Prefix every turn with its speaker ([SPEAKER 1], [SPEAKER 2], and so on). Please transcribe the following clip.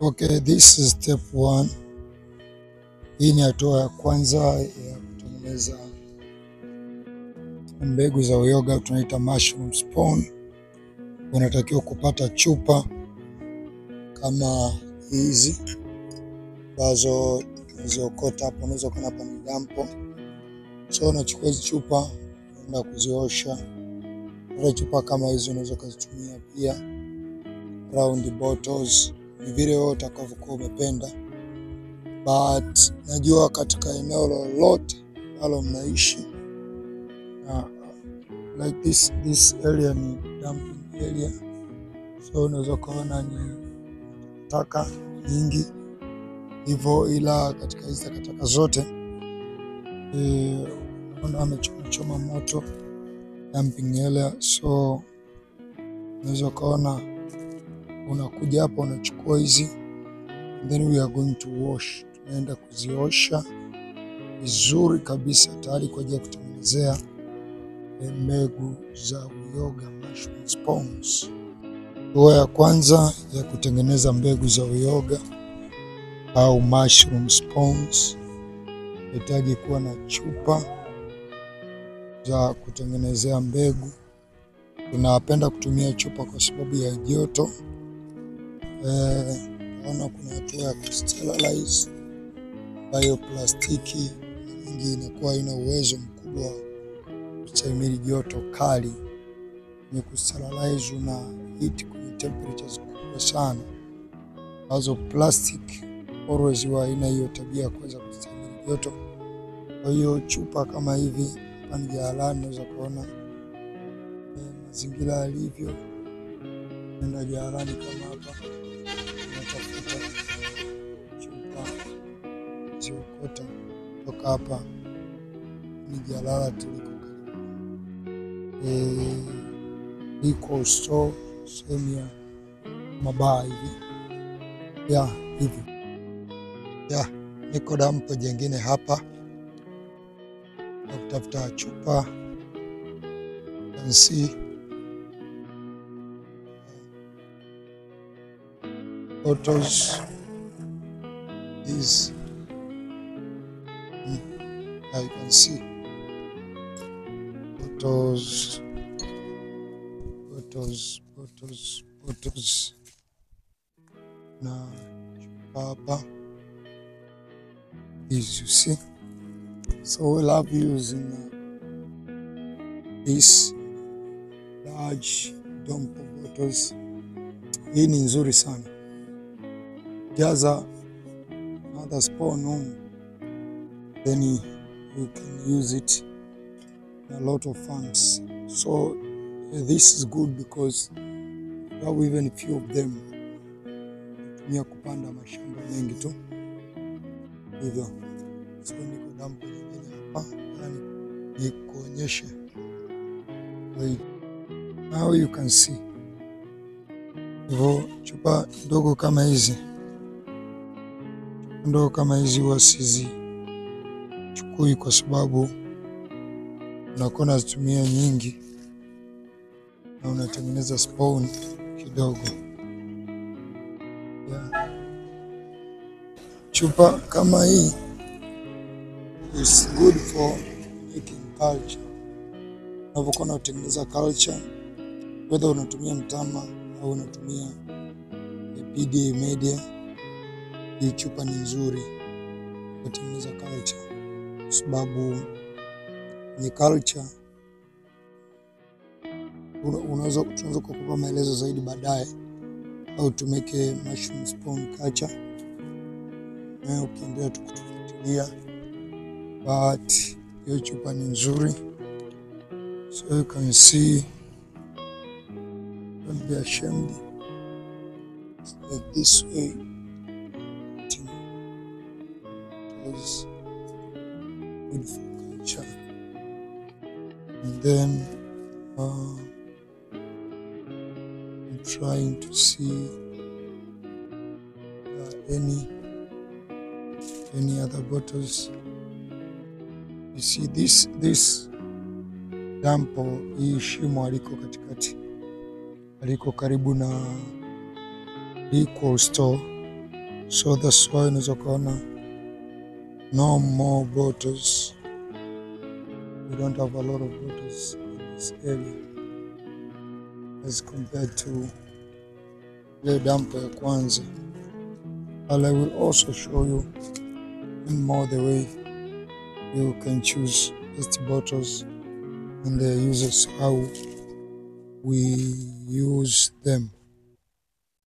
[SPEAKER 1] Okay, this is step 1. Hii ni hatua ya kwanza ya kutengeneza mbegu za uyoga, tunaita mushroom spawn. Unatakiwa kupata chupa kama hizi ambazo unaziokota hapo, unaweza kuona hapa ni dampo. So unachukua hizi chupa unaenda kuziosha. Ile chupa kama hizi unaweza kuzitumia pia round bottles, ni vile wewe utakavyokuwa umependa. But najua katika eneo lolote ambalo mnaishi like this area ni dumping area, so unaweza kuona ni taka nyingi hivyo, ila katika hizi takataka zote amechoma moto dumping area. So unaweza kuona unakuja hapa unachukua hizi, then we are going to wash. Tunaenda kuziosha vizuri kabisa tayari kwa ajili ya kutengenezea mbegu za uyoga, mushroom spawns. Hatua ya kwanza ya kutengeneza mbegu za uyoga au mushroom spawns, unahitaji kuwa na chupa za kutengenezea mbegu. Tunapenda kutumia chupa kwa sababu ya joto. Naona kuna hatua ya kusterilize ambayo plastiki nyingi inakuwa haina uwezo mkubwa wa kustahimili joto kali. Ni kusterilize una heat kwenye temperatures kubwa sana, ambazo plastic always huwa haina hiyo tabia kuweza kustahimili joto. Kwa hiyo chupa kama hivi hapa ni jalalani, unaweza kuona mazingira yalivyo. Nenda jalalani kama hapa, unatafuta chupa ziokota toka hapa, ni jalala tuliko iko store sehemu ya mabaa hivi hivi. Niko dampo jengine hapa na kutafuta chupa. You can see bottles is you can see bottles na chupa hapa, as you see. So we love using this large dump of bottles. Hii ni nzuri sana. Jaza another spawn home, then you can use it in a lot of farms. So this is good because you have even few of them. Tumia kupanda mashamba mengi tu hivyo. So niko dampo nyingine hapa, yani nikuonyeshe. Now you can see hivyo. Chupa ndogo kama hizi huwa sizichukui kwa sababu unakuwa unazitumia nyingi na unatengeneza spawn kidogo. Chupa kama hii is good for making culture. Unapokuwa unatengeneza culture, whether unatumia mtama au unatumia PDA media, hii chupa ni nzuri kutengeneza culture, kwa sababu ni culture. Tunaweza kukupa maelezo zaidi baadaye au to make a mushroom spawn culture, na ukiendelea tukufuatilia. But hiyo chupa ni nzuri, so you can see, don't be ashamed. It's like this way. It was good for culture. And then I'm trying to see any other bottles. You see this dampo, hii shimo aliko katikati, aliko karibu na liquor store. So that's why unaweza ukaona no more bottles. We don't have a lot of bottles in this area as compared to ile dampo ya kwanza. And I will also show you in more the way you can choose these bottles and their uses, how we use them.